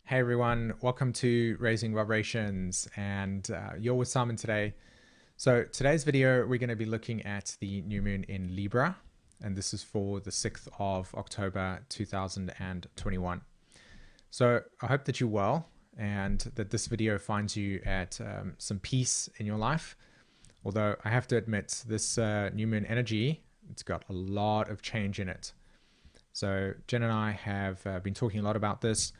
Hey everyone, welcome to Raising Vibrations, and you're with Simon today. So today's video, we're going to be looking at the new moon in Libra, and this is for the 6th of October 2021. So I hope that you're well and that this video finds you at some peace in your life. Although I have to admit, this new moon energy, it's got a lot of change in it. So Jen and I have been talking a lot about this,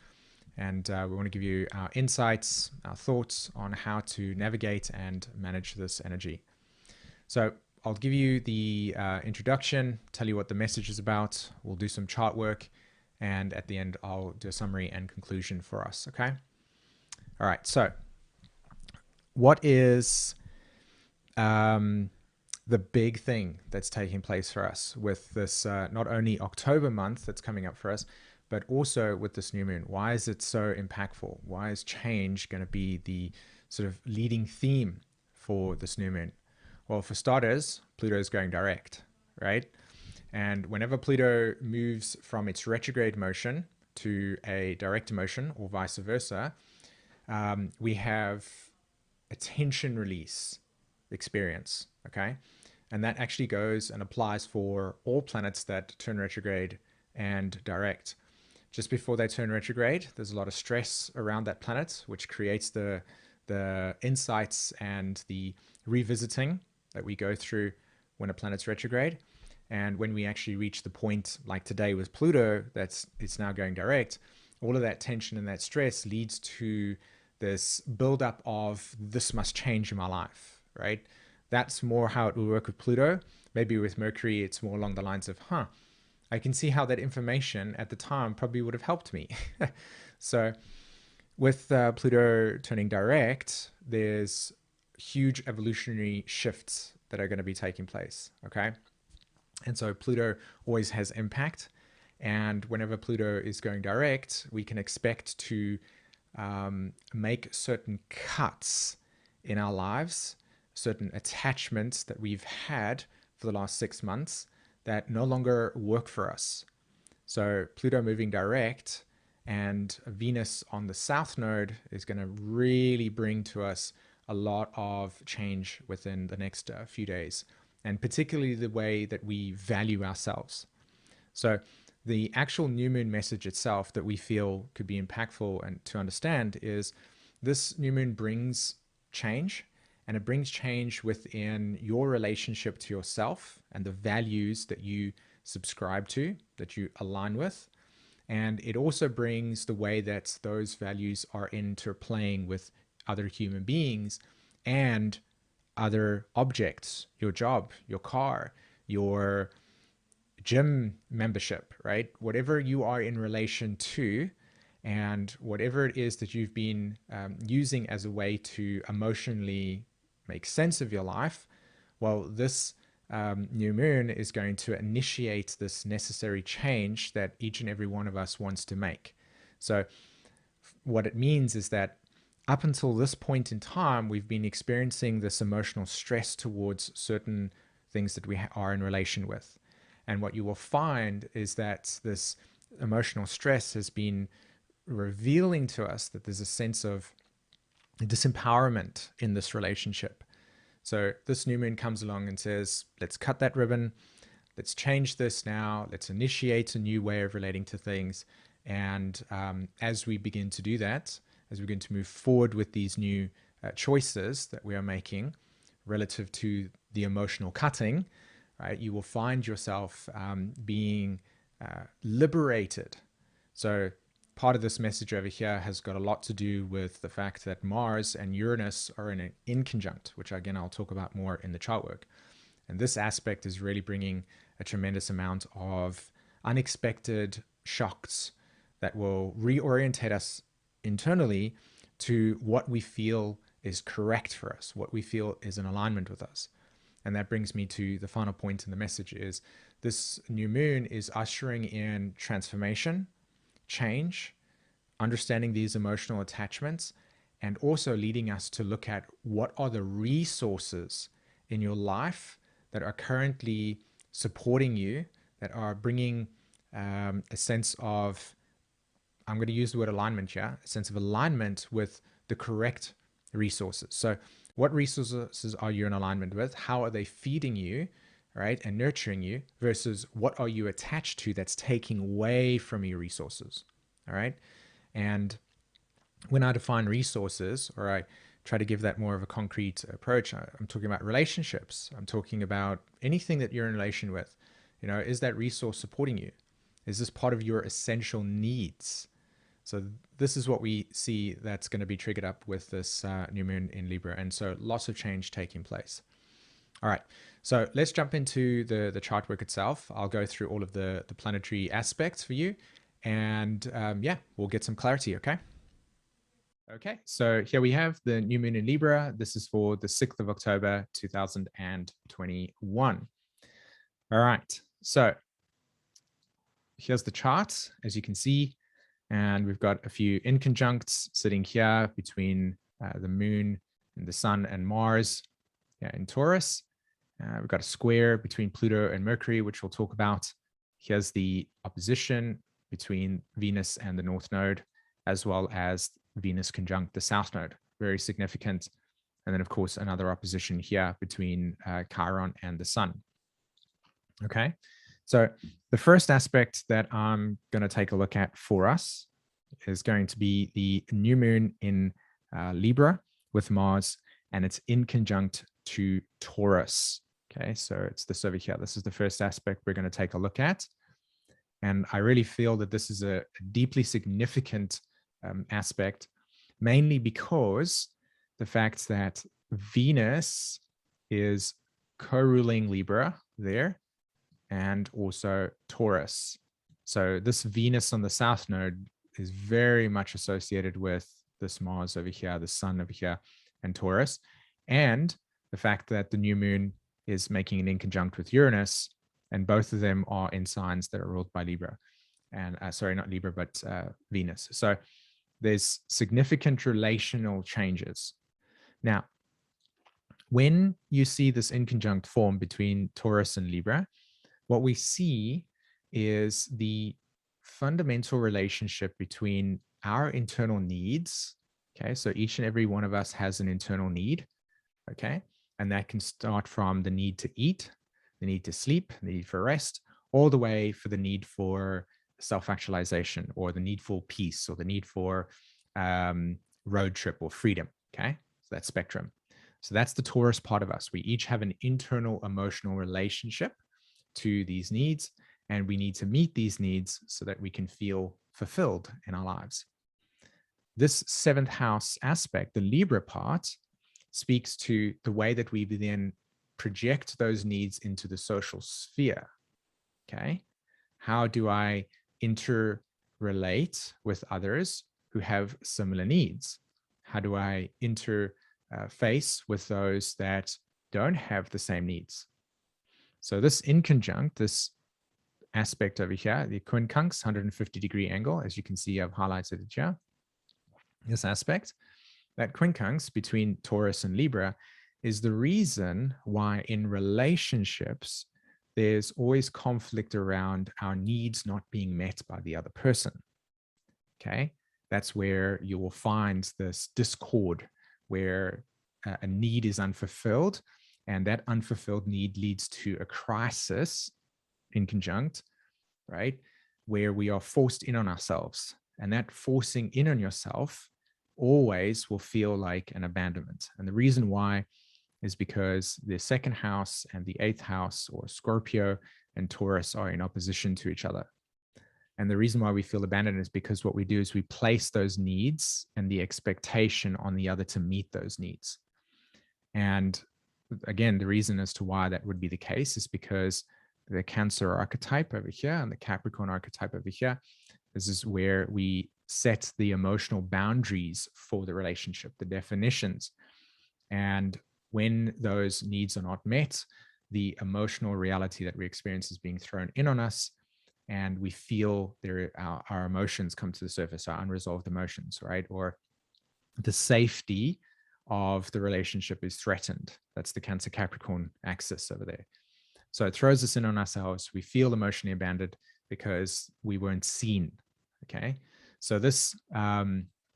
and we want to give you our insights, our thoughts on how to navigate and manage this energy. So I'll give you the introduction, tell you what the message is about. We'll do some chart work, and at the end, I'll do a summary and conclusion for us, okay? All right, so what is the big thing that's taking place for us with this not only October month that's coming up for us, but also with this new moon? Why is it so impactful? Why is change going to be the sort of leading theme for this new moon? Well, for starters, Pluto is going direct, right? And whenever Pluto moves from its retrograde motion to a direct motion or vice versa, we have a tension release experience, okay? And that actually goes and applies for all planets that turn retrograde and direct. Just before they turn retrograde, there's a lot of stress around that planet, which creates the insights and the revisiting that we go through when a planet's retrograde. And when we actually reach the point, like today with Pluto, it's now going direct, all of that tension and that stress leads to this buildup of this must change in my life, right? That's more how it will work with Pluto. Maybe with Mercury, it's more along the lines of, I can see how that information at the time probably would have helped me. So with Pluto turning direct, there's huge evolutionary shifts that are going to be taking place, okay? And so Pluto always has impact. And whenever Pluto is going direct, we can expect to make certain cuts in our lives, certain attachments that we've had for the last 6 months that no longer work for us. So Pluto moving direct and Venus on the south node is going to really bring to us a lot of change within the next few days, and particularly the way that we value ourselves. So the actual new moon message itself that we feel could be impactful and to understand is this new moon brings change, and it brings change within your relationship to yourself and the values that you subscribe to, that you align with. And it also brings the way that those values are interplaying with other human beings and other objects, your job, your car, your gym membership, right? Whatever you are in relation to, and whatever it is that you've been using as a way to emotionally make sense of your life, well, this new moon is going to initiate this necessary change that each and every one of us wants to make. So what it means is that up until this point in time, we've been experiencing this emotional stress towards certain things that we are in relation with. And what you will find is that this emotional stress has been revealing to us that there's a sense of disempowerment in this relationship. So this new moon comes along and says, let's cut that ribbon, let's change this now, let's initiate a new way of relating to things. And as we begin to do that, as we begin to move forward with these new choices that we are making relative to the emotional cutting, right, you will find yourself being liberated. So part of this message over here has got a lot to do with the fact that Mars and Uranus are in an in-conjunct, which again, I'll talk about more in the chart work. And this aspect is really bringing a tremendous amount of unexpected shocks that will reorientate us internally to what we feel is correct for us, what we feel is in alignment with us. And that brings me to the final point in the message is this new moon is ushering in transformation, change, understanding these emotional attachments, and also leading us to look at what are the resources in your life that are currently supporting you, that are bringing a sense of I'm going to use the word alignment here, a sense of alignment with the correct resources. So what resources are you in alignment with? How are they feeding you, right, and nurturing you, versus what are you attached to that's taking away from your resources, all right? And when I define resources, or I try to give that more of a concrete approach, I'm talking about relationships. I'm talking about anything that you're in relation with. You know, is that resource supporting you? Is this part of your essential needs? So this is what we see that's going to be triggered up with this new moon in Libra. And so lots of change taking place. All right, so let's jump into the chart work itself. I'll go through all of the planetary aspects for you. And yeah, we'll get some clarity, okay? Okay, so here we have the new moon in Libra. This is for the 6th of October, 2021. All right, so here's the chart, as you can see, and we've got a few in-conjuncts sitting here between the moon and the sun and Mars in Taurus. We've got a square between Pluto and Mercury, which we'll talk about. Here's the opposition between Venus and the North Node, as well as Venus conjunct the South Node, very significant. And then, of course, another opposition here between Chiron and the Sun. Okay, so the first aspect that I'm going to take a look at for us is going to be the new moon in Libra with Mars, and it's in conjunct to Taurus. Okay, so it's this over here. This is the first aspect we're going to take a look at. And I really feel that this is a deeply significant aspect, mainly because the fact that Venus is co-ruling Libra there, and also Taurus. So this Venus on the South Node is very much associated with this Mars over here, the Sun over here, and Taurus. And the fact that the new moon is making an in-conjunct with Uranus, and both of them are in signs that are ruled by Libra. And sorry, not Libra, but Venus. So there's significant relational changes. Now, when you see this in-conjunct form between Taurus and Libra, what we see is the fundamental relationship between our internal needs. Okay, so each and every one of us has an internal need. Okay, and that can start from the need to eat, the need to sleep, the need for rest, all the way for the need for self-actualization, or the need for peace, or the need for road trip or freedom. Okay, so that spectrum. So that's the Taurus part of us. We each have an internal emotional relationship to these needs, and we need to meet these needs so that we can feel fulfilled in our lives. This 7th house aspect, the Libra part, speaks to the way that we then project those needs into the social sphere. Okay, how do I interrelate with others who have similar needs? How do I interface with those that don't have the same needs? So this in-conjunct, this aspect over here, the quincunx 150-degree angle, as you can see, I've highlighted it here. This aspect, that quincunx between Taurus and Libra, is the reason why in relationships, there's always conflict around our needs not being met by the other person. Okay, that's where you will find this discord, where a need is unfulfilled, and that unfulfilled need leads to a crisis in conjunct, right? Where we are forced in on ourselves. And that forcing in on yourself always will feel like an abandonment. And the reason why is because the 2nd house and the 8th house, or Scorpio and Taurus, are in opposition to each other. And the reason why we feel abandoned is because what we do is we place those needs and the expectation on the other to meet those needs. And again, the reason as to why that would be the case is because the Cancer archetype over here and the Capricorn archetype over here, this is where we set the emotional boundaries for the relationship, the definitions. And when those needs are not met, the emotional reality that we experience is being thrown in on us, and we feel our emotions come to the surface, our unresolved emotions, right? Or the safety of the relationship is threatened. That's the Cancer Capricorn axis over there. So it throws us in on ourselves. We feel emotionally abandoned because we weren't seen. Okay, So this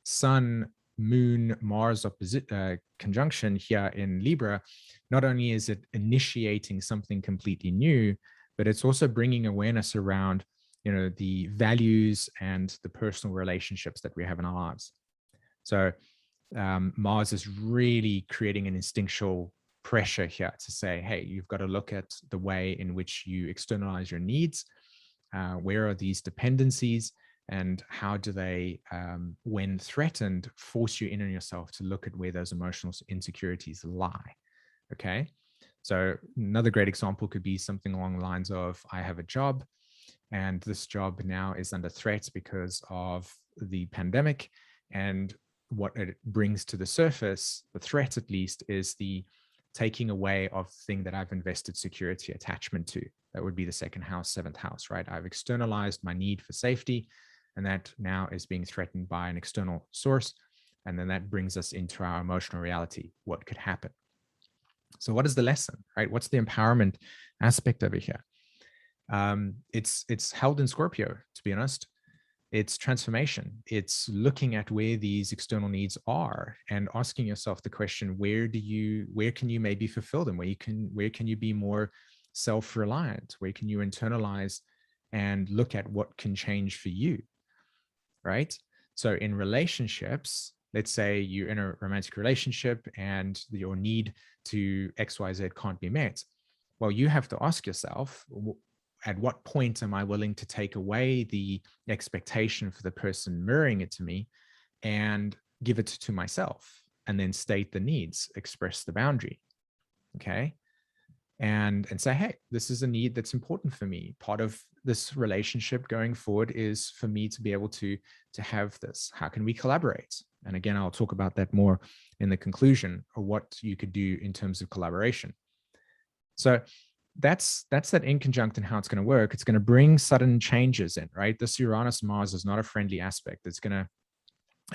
Sun, Moon, Mars conjunction here in Libra, not only is it initiating something completely new, but it's also bringing awareness around, the values and the personal relationships that we have in our lives. So Mars is really creating an instinctual pressure here to say, hey, you've got to look at the way in which you externalize your needs. Where are these dependencies, and how do they, when threatened, force you in on yourself to look at where those emotional insecurities lie? Okay. So another great example could be something along the lines of, I have a job and this job now is under threat because of the pandemic. And what it brings to the surface, the threat at least, is the taking away of the thing that I've invested security attachment to. That would be the second house, seventh house, right? I've externalized my need for safety, and that now is being threatened by an external source. And then that brings us into our emotional reality. What could happen? So what is the lesson, right? What's the empowerment aspect over here? It's held in Scorpio, to be honest. It's transformation. It's looking at where these external needs are and asking yourself the question, where can you maybe fulfill them? Where can you be more self-reliant? Where can you internalize and look at what can change for you, right? So in relationships, let's say you're in a romantic relationship and your need to XYZ can't be met. Well, you have to ask yourself, at what point am I willing to take away the expectation for the person mirroring it to me and give it to myself, and then state the needs, express the boundary, okay? And say, hey, this is a need that's important for me. Part of this relationship going forward is for me to be able to have this. How can we collaborate? And again, I'll talk about that more in the conclusion, or what you could do in terms of collaboration. So that's that in-conjunct and how it's going to work. It's going to bring sudden changes in, right? This Uranus-Mars is not a friendly aspect. It's going to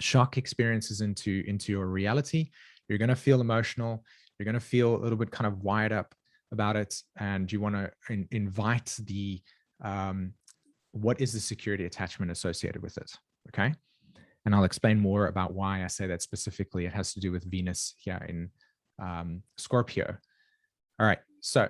shock experiences into your reality. You're going to feel emotional. You're going to feel a little bit kind of wired up about it. And you want to invite the, what is the security attachment associated with it? Okay. And I'll explain more about why I say that specifically. It has to do with Venus here in Scorpio. All right. So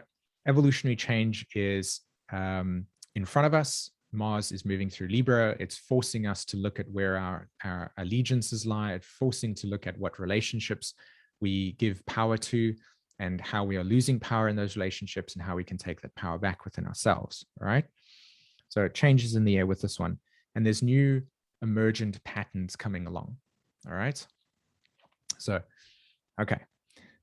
evolutionary change is in front of us. Mars is moving through Libra. It's forcing us to look at where our allegiances lie. It's forcing to look at what relationships we give power to and how we are losing power in those relationships and how we can take that power back within ourselves. All right. So it changes in the air with this one. And there's new emergent patterns coming along. All right. So, okay.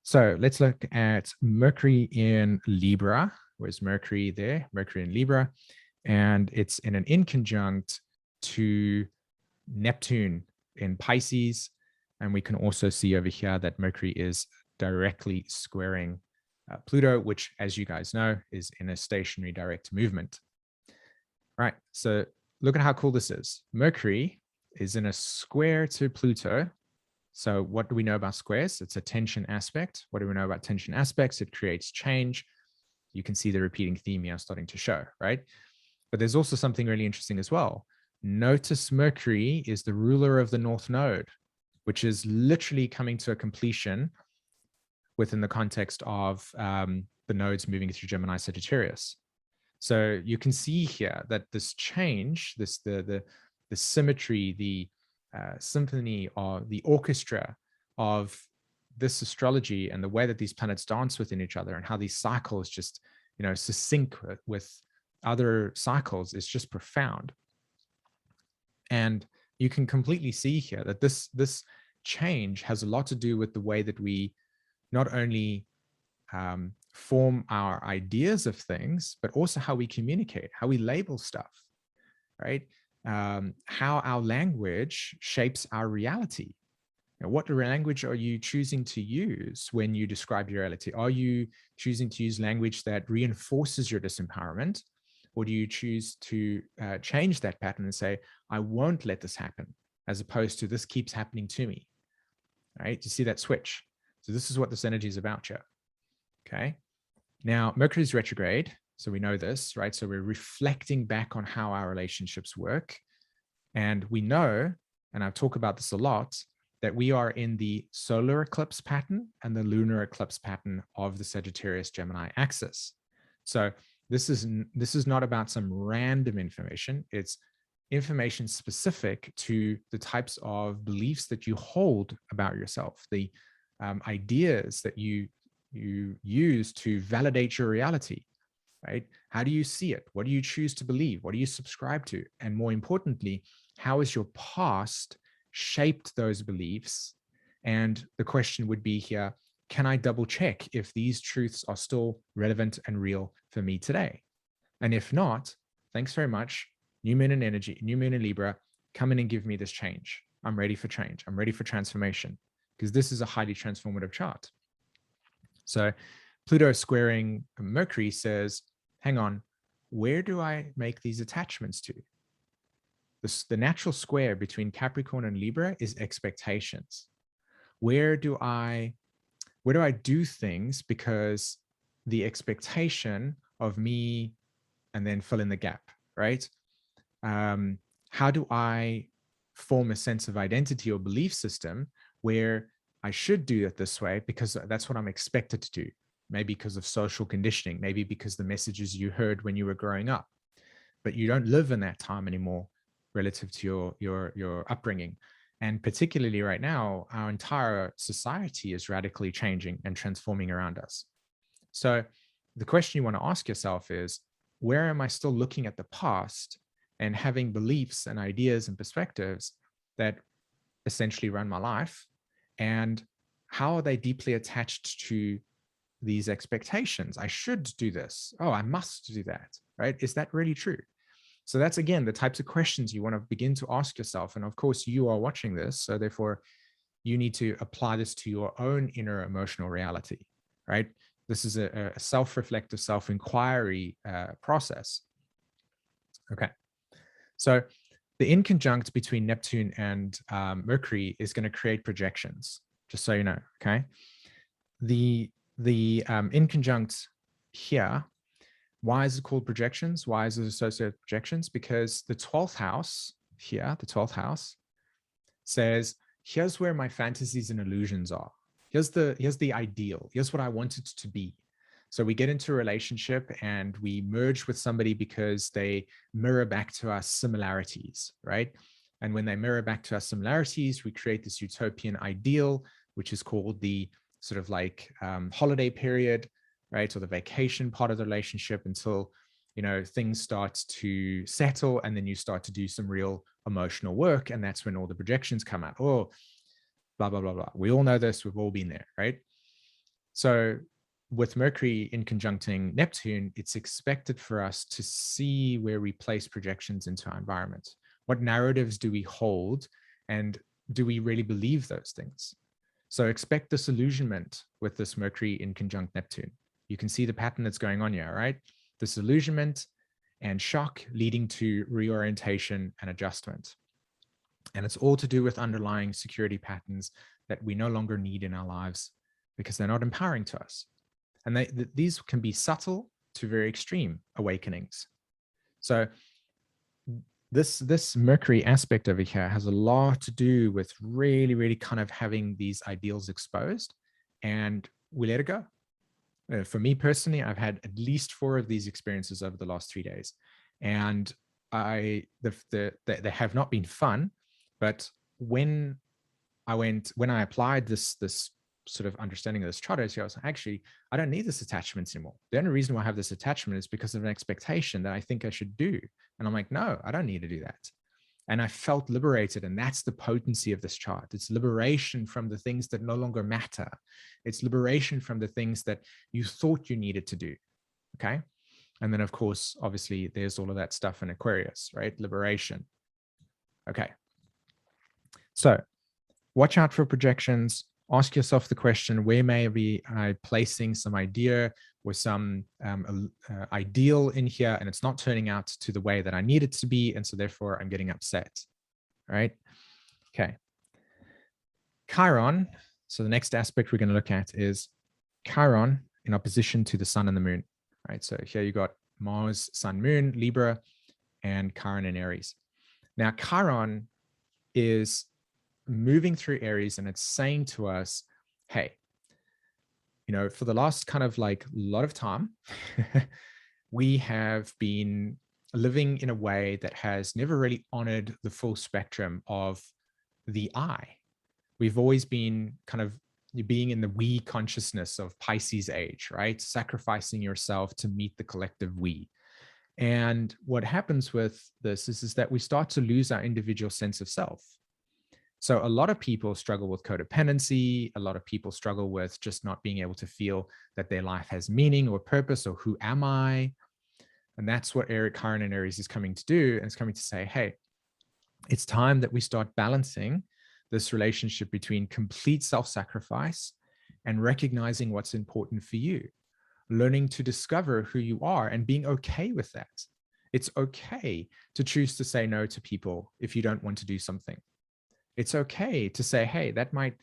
So let's look at Mercury in Libra. Where's Mercury there? Mercury in Libra. And it's in an in-conjunct to Neptune in Pisces. And we can also see over here that Mercury is directly squaring Pluto, which, as you guys know, is in a stationary direct movement. Right. So look at how cool this is. Mercury is in a square to Pluto. So what do we know about squares? It's a tension aspect. What do we know about tension aspects? It creates change. You can see the repeating theme here starting to show, right? But there's also something really interesting as well. Notice Mercury is the ruler of the North Node, which is literally coming to a completion within the context of the nodes moving through Gemini Sagittarius. So you can see here that this change, the symmetry, the symphony, or the orchestra of this astrology and the way that these planets dance within each other and how these cycles just, sync with other cycles is just profound. And you can completely see here that this change has a lot to do with the way that we not only form our ideas of things, but also how we communicate, how we label stuff, right? How our language shapes our reality. What language are you choosing to use when you describe your reality? Are you choosing to use language that reinforces your disempowerment? Or do you choose to change that pattern and say, I won't let this happen, as opposed to this keeps happening to me, right? You see that switch? So this is what this energy is about here, okay? Now, Mercury is retrograde, so we know this, right? So we're reflecting back on how our relationships work. And we know, and I've talked about this a lot, that we are in the solar eclipse pattern and the lunar eclipse pattern of the Sagittarius Gemini axis. So this is not about some random information. It's information specific to the types of beliefs that you hold about yourself, the ideas that you use to validate your reality, right? How do you see it? What do you choose to believe? What do you subscribe to? And more importantly, how has your past shaped those beliefs? And the question would be here, can I double check if these truths are still relevant and real for me today? And if not, thanks very much. New moon in energy, new moon in Libra, come in and give me this change. I'm ready for change. I'm ready for transformation, because this is a highly transformative chart. So Pluto squaring Mercury says, hang on, where do I make these attachments to? The natural square between Capricorn and Libra is expectations. Where do I do things because the expectation of me, and then fill in the gap, right? How do I form a sense of identity or belief system where I should do it this way because that's what I'm expected to do? Maybe because of social conditioning, maybe because the messages you heard when you were growing up, but you don't live in that time anymore relative to your upbringing. And particularly right now, our entire society is radically changing and transforming around us. So the question you want to ask yourself is, where am I still looking at the past and having beliefs and ideas and perspectives that essentially run my life? And how are they deeply attached to these expectations? I should do this. Oh, I must do that, right? Is that really true? So that's, again, the types of questions you want to begin to ask yourself. And of course, you are watching this. So therefore, you need to apply this to your own inner emotional reality, right? This is a self-reflective, self-inquiry process. Okay. So the in-conjunct between Neptune and Mercury is going to create projections, just so you know, okay? The in-conjunct here, why is it called projections? Why is it associated with projections? Because the 12th house here, the 12th house, says, here's where my fantasies and illusions are. Here's the ideal. Here's what I want it to be. So we get into a relationship and we merge with somebody because they mirror back to us similarities, right? And when they mirror back to us similarities, we create this utopian ideal, which is called the sort of like holiday period, right? Or the vacation part of the relationship, until, you know, things start to settle and then you start to do some real emotional work. And that's when all the projections come out. Oh, blah, blah, blah, blah. We all know this. We've all been there, right? So with Mercury in conjuncting Neptune, it's expected for us to see where we place projections into our environment. What narratives do we hold? And do we really believe those things? So expect disillusionment with this Mercury in conjunct Neptune. You can see the pattern that's going on here, right? Disillusionment and shock leading to reorientation and adjustment. And it's all to do with underlying security patterns that we no longer need in our lives because they're not empowering to us. And these can be subtle to very extreme awakenings. So this Mercury aspect over here has a lot to do with really, really kind of having these ideals exposed, and we let it go. For me personally, I've had at least 4 of these experiences over the last 3 days, and they have not been fun. But when I applied this sort of understanding of this chart, I was like, actually, I don't need this attachment anymore. The only reason why I have this attachment is because of an expectation that I think I should do. And I'm like, no, I don't need to do that. And I felt liberated. And that's the potency of this chart. It's liberation from the things that no longer matter. It's liberation from the things that you thought you needed to do. Okay. And then, of course, obviously, there's all of that stuff in Aquarius, right? Liberation. Okay. So watch out for projections. Ask yourself the question, where may be I placing some idea or some ideal in here, and it's not turning out to the way that I need it to be, and so therefore I'm getting upset, right? Okay. Chiron, so the next aspect we're going to look at is Chiron in opposition to the sun and the moon, right? So here you got Mars, Sun, Moon, Libra, and Chiron in Aries. Now, Chiron is moving through Aries and it's saying to us, hey, for the last kind of like lot of time, we have been living in a way that has never really honored the full spectrum of the I. We've always been kind of being in the we consciousness of Pisces age, right? Sacrificing yourself to meet the collective we. And what happens with this is that we start to lose our individual sense of self. So a lot of people struggle with codependency. A lot of people struggle with just not being able to feel that their life has meaning or purpose, or who am I? And that's what Chiron and Aries is coming to do. And it's coming to say, hey, it's time that we start balancing this relationship between complete self-sacrifice and recognizing what's important for you, learning to discover who you are and being okay with that. It's okay to choose to say no to people if you don't want to do something. It's okay to say, hey, that might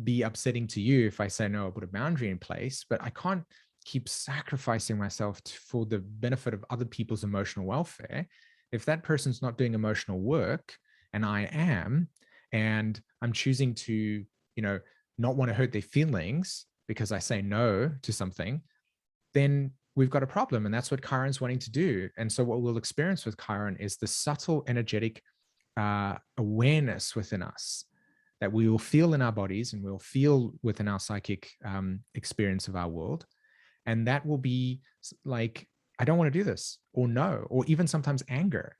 be upsetting to you if I say no, I'll put a boundary in place, but I can't keep sacrificing myself for the benefit of other people's emotional welfare. If that person's not doing emotional work and I am, and I'm choosing to, not want to hurt their feelings because I say no to something, then we've got a problem. And that's what Chiron's wanting to do. And so what we'll experience with Chiron is the subtle energetic awareness within us that we will feel in our bodies and we'll feel within our psychic experience of our world. And that will be like, I don't want to do this, or no, or even sometimes anger,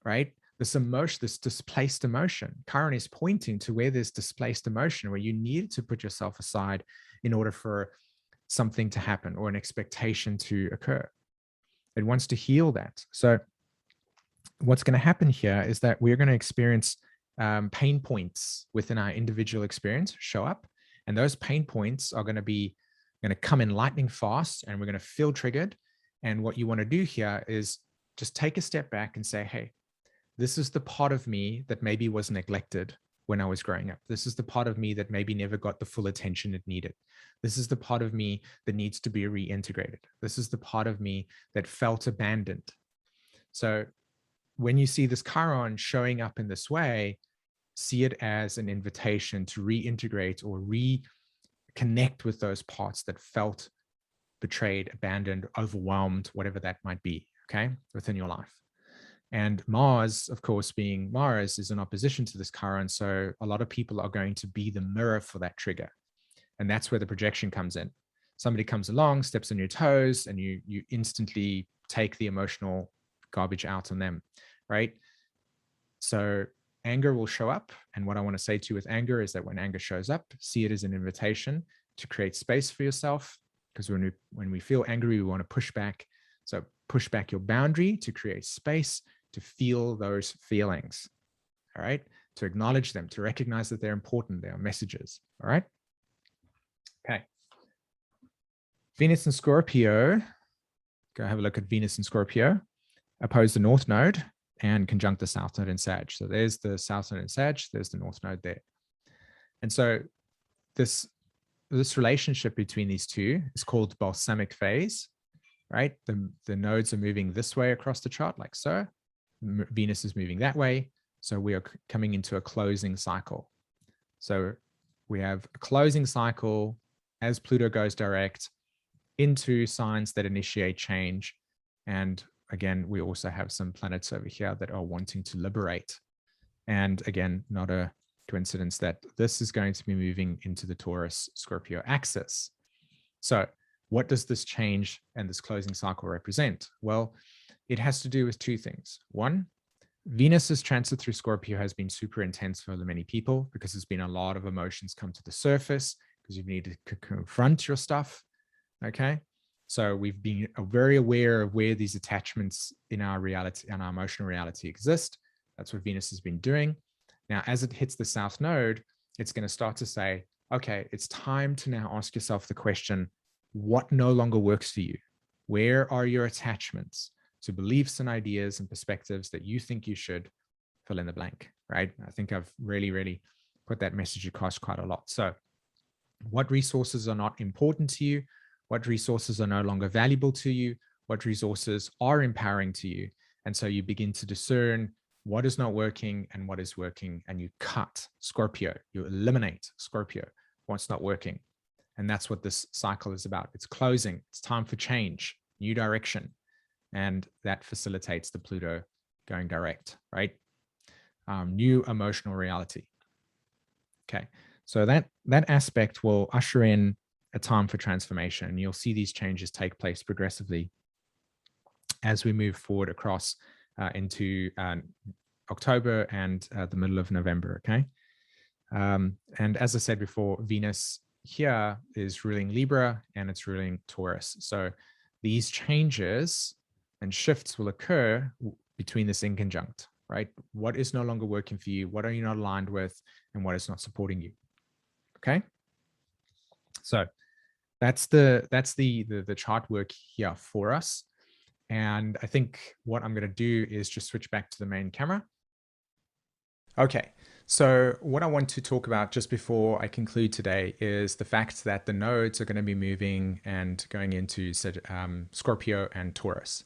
right? This emotion, this displaced emotion. Chiron is pointing to where there's displaced emotion, where you need to put yourself aside in order for something to happen or an expectation to occur. It wants to heal that. So what's going to happen here is that we're going to experience pain points within our individual experience show up. And those pain points are going to come in lightning fast, and we're going to feel triggered. And what you want to do here is just take a step back and say, hey, this is the part of me that maybe was neglected when I was growing up. This is the part of me that maybe never got the full attention it needed. This is the part of me that needs to be reintegrated. This is the part of me that felt abandoned. So when you see this Chiron showing up in this way, see it as an invitation to reintegrate or reconnect with those parts that felt betrayed, abandoned, overwhelmed, whatever that might be, okay, within your life. And Mars, of course, being Mars, is in opposition to this Chiron. So a lot of people are going to be the mirror for that trigger. And that's where the projection comes in. Somebody comes along, steps on your toes, and you instantly take the emotional garbage out on them, right? So anger will show up. And what I want to say to you with anger is that when anger shows up, see it as an invitation to create space for yourself. Because when we feel angry, we want to push back. So push back your boundary to create space to feel those feelings, all right? To acknowledge them, to recognize that they're important, they are messages, all right? Okay. Venus and Scorpio, go have a look at Venus and Scorpio, oppose the North Node and conjunct the South Node in Sag. So there's the South Node in Sag, there's the North Node there. And so this relationship between these two is called balsamic phase, right? The nodes are moving this way across the chart like so. Venus is moving that way. So we are coming into a closing cycle. So we have a closing cycle as Pluto goes direct into signs that initiate change. And again, we also have some planets over here that are wanting to liberate. And again, not a coincidence that this is going to be moving into the Taurus-Scorpio axis. So what does this change and this closing cycle represent? Well, it has to do with two things. One, Venus's transit through Scorpio has been super intense for many people because there's been a lot of emotions come to the surface because you need to confront your stuff, okay? So we've been very aware of where these attachments in our reality, in our emotional reality exist. That's what Venus has been doing. Now, as it hits the South Node, it's going to start to say, okay, it's time to now ask yourself the question, what no longer works for you? Where are your attachments to beliefs and ideas and perspectives that you think you should fill in the blank, right? I think I've really put that message across quite a lot. So what resources are not important to you? What resources are no longer valuable to you? What resources are empowering to you? And so you begin to discern what is not working and what is working, and you cut Scorpio, you eliminate Scorpio, what's not working. And that's what this cycle is about. It's closing, it's time for change, new direction. And that facilitates the Pluto going direct, right? New emotional reality. Okay, so that aspect will usher in a time for transformation. And you'll see these changes take place progressively as we move forward across into October and the middle of November, okay? And as I said before, Venus here is ruling Libra and it's ruling Taurus. So these changes and shifts will occur between this in-conjunct, right? What is no longer working for you? What are you not aligned with? And what is not supporting you? Okay. So that's the chart work here for us. And I think what I'm going to do is just switch back to the main camera. Okay, so what I want to talk about just before I conclude today is the fact that the nodes are going to be moving and going into Scorpio and Taurus.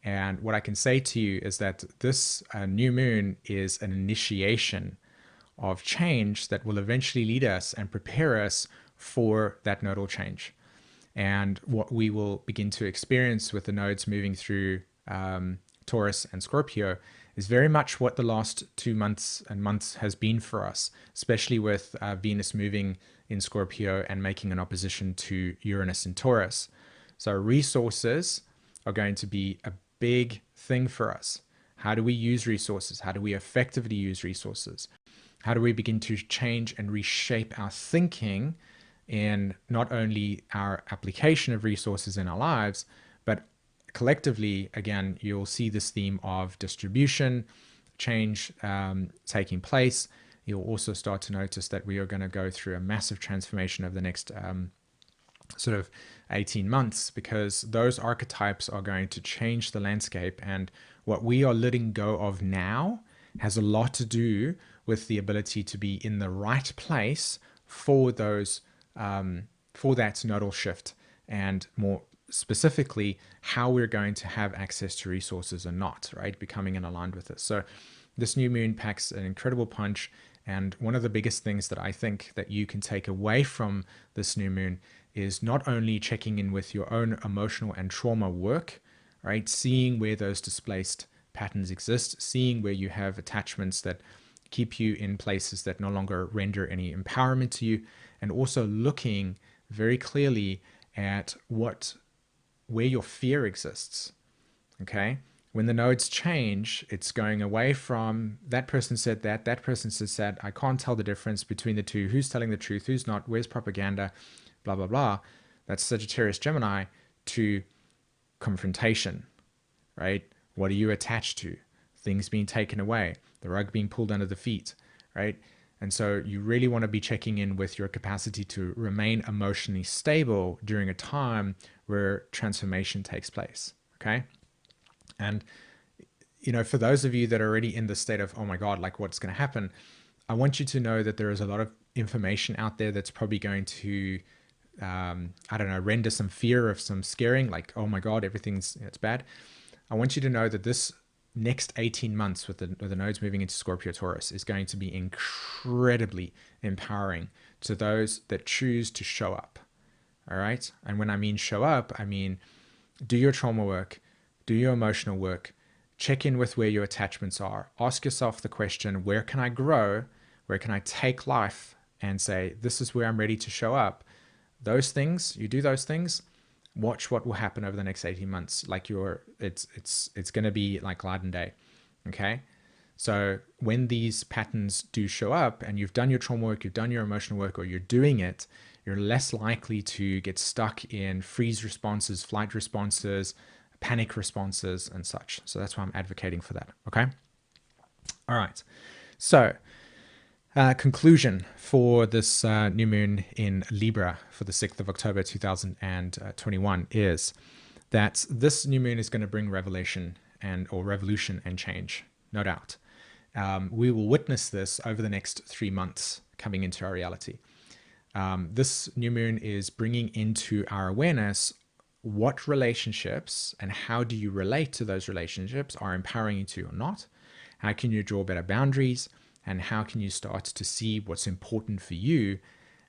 And what I can say to you is that this new moon is an initiation of change that will eventually lead us and prepare us for that nodal change. And what we will begin to experience with the nodes moving through Taurus and Scorpio is very much what the last 2 months and months has been for us, especially with Venus moving in Scorpio and making an opposition to Uranus in Taurus. So resources are going to be a big thing for us. How do we use resources? How do we effectively use resources? How do we begin to change and reshape our thinking in not only our application of resources in our lives, but collectively, again, you'll see this theme of distribution, change taking place. You'll also start to notice that we are going to go through a massive transformation over the next sort of 18 months, because those archetypes are going to change the landscape. And what we are letting go of now has a lot to do with the ability to be in the right place for those for that nodal shift, and more specifically, how we're going to have access to resources or not, right? Becoming in aligned with this. So this new moon packs an incredible punch. And one of the biggest things that I think that you can take away from this new moon is not only checking in with your own emotional and trauma work, right? Seeing where those displaced patterns exist, seeing where you have attachments that keep you in places that no longer render any empowerment to you, and also looking very clearly at where your fear exists. Okay, when the nodes change, it's going away from that person said that person says that, I can't tell the difference between the two, who's telling the truth, who's not, where's propaganda, blah blah blah. That's Sagittarius Gemini, to confrontation, right? What are you attached to? Things being taken away, the rug being pulled under the feet, right? And so you really want to be checking in with your capacity to remain emotionally stable during a time where transformation takes place, okay? And, you know, for those of you that are already in the state of, oh my God, like what's going to happen? I want you to know that there is a lot of information out there that's probably going to, I don't know, render some fear of some scaring, like, oh my God, it's bad. I want you to know that this next 18 months with the nodes moving into Scorpio Taurus is going to be incredibly empowering to those that choose to show up. All right. And when I mean show up, I mean do your trauma work, do your emotional work, check in with where your attachments are. Ask yourself the question, where can I grow? Where can I take life and say, this is where I'm ready to show up? Those things, you do those things, watch what will happen over the next 18 months. Like it's going to be like light and day. Okay. So when these patterns do show up and you've done your trauma work, you've done your emotional work, or you're doing it, you're less likely to get stuck in freeze responses, flight responses, panic responses, and such. So that's why I'm advocating for that. Okay. All right. So conclusion for this new moon in Libra for the 6th of October 2021 is that this new moon is going to bring revelation or revolution and change, no doubt. We will witness this over the next 3 months coming into our reality. This new moon is bringing into our awareness what relationships and how do you relate to those relationships are empowering you to or not. How can you draw better boundaries? And how can you start to see what's important for you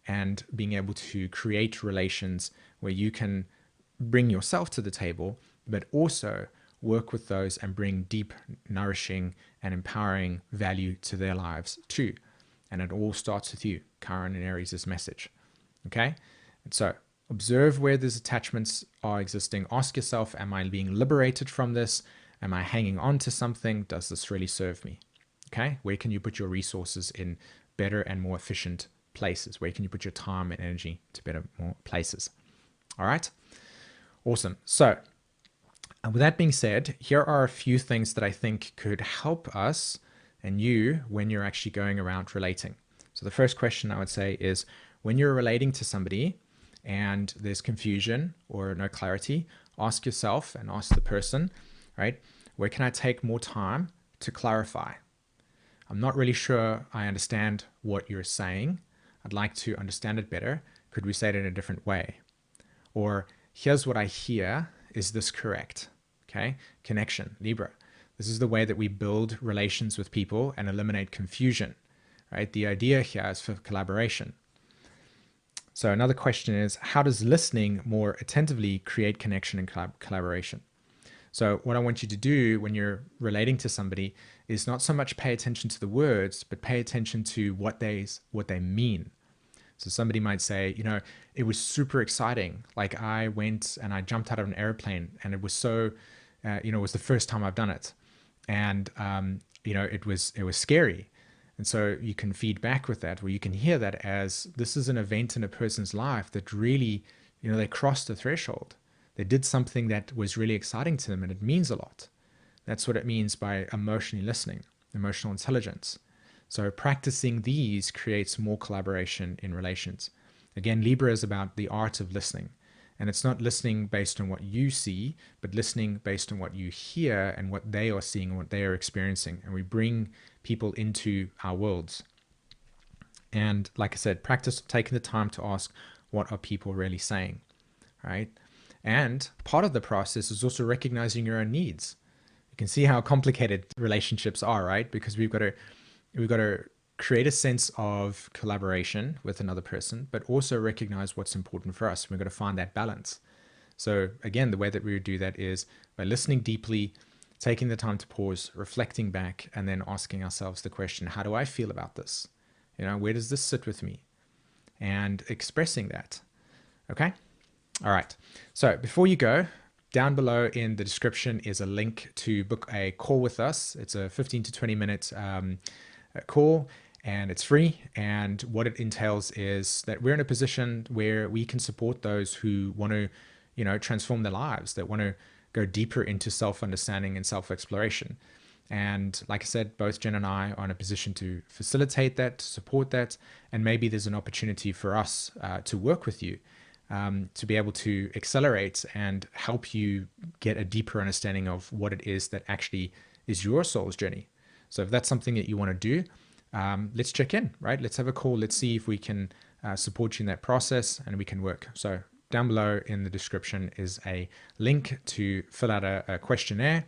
and being able to create relations where you can bring yourself to the table, but also work with those and bring deep, nourishing, and empowering value to their lives too. And it all starts with you, Chiron and Aries' message. Okay? And so observe where these attachments are existing. Ask yourself, am I being liberated from this? Am I hanging on to something? Does this really serve me? Okay? Where can you put your resources in better and more efficient places? Where can you put your time and energy to better, more places? All right? Awesome. So with that being said, here are a few things that I think could help us and you when you're actually going around relating. So the first question I would say is, when you're relating to somebody and there's confusion or no clarity, ask yourself and ask the person, right, where can I take more time to clarify? I'm not really sure I understand what you're saying. I'd like to understand it better. Could we say it in a different way? Or here's what I hear. Is this correct? Okay, connection, Libra. This is the way that we build relations with people and eliminate confusion, right? The idea here is for collaboration. So another question is, how does listening more attentively create connection and collaboration? So what I want you to do when you're relating to somebody is not so much pay attention to the words, but pay attention to what they mean. So somebody might say, you know, it was super exciting. Like I went and I jumped out of an airplane and it was so, it was the first time I've done it. And, it was scary. And so you can feed back with that, or you can hear that as this is an event in a person's life that really, they crossed the threshold. They did something that was really exciting to them and it means a lot. That's what it means by emotionally listening, emotional intelligence. So practicing these creates more collaboration in relations. Again, Libra is about the art of listening. And it's not listening based on what you see, but listening based on what you hear and what they are seeing and what they are experiencing. And we bring people into our worlds. And like I said, practice taking the time to ask, what are people really saying, right? And part of the process is also recognizing your own needs. You can see how complicated relationships are, right? Because we've got to create a sense of collaboration with another person, but also recognize what's important for us. We've got to find that balance. So again, the way that we would do that is by listening deeply, taking the time to pause, reflecting back, and then asking ourselves the question, how do I feel about this? Where does this sit with me? And expressing that. Okay? All right. So before you go, down below in the description is a link to book a call with us. It's a 15 to 20 minute call, and it's free. And what it entails is that we're in a position where we can support those who want to, transform their lives, that want to go deeper into self-understanding and self-exploration. And like I said, both Jen and I are in a position to facilitate that, to support that. And maybe there's an opportunity for us to work with you to be able to accelerate and help you get a deeper understanding of what it is that actually is your soul's journey. So if that's something that you want to do, let's check in, right? Let's have a call. Let's see if we can support you in that process and we can work. So down below in the description is a link to fill out a questionnaire.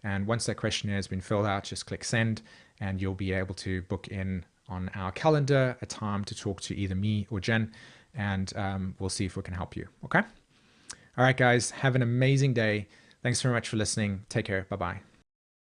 And once that questionnaire has been filled out, just click send and you'll be able to book in on our calendar a time to talk to either me or Jen, and we'll see if we can help you. Okay. All right, guys, have an amazing day. Thanks very much for listening. Take care. Bye-bye.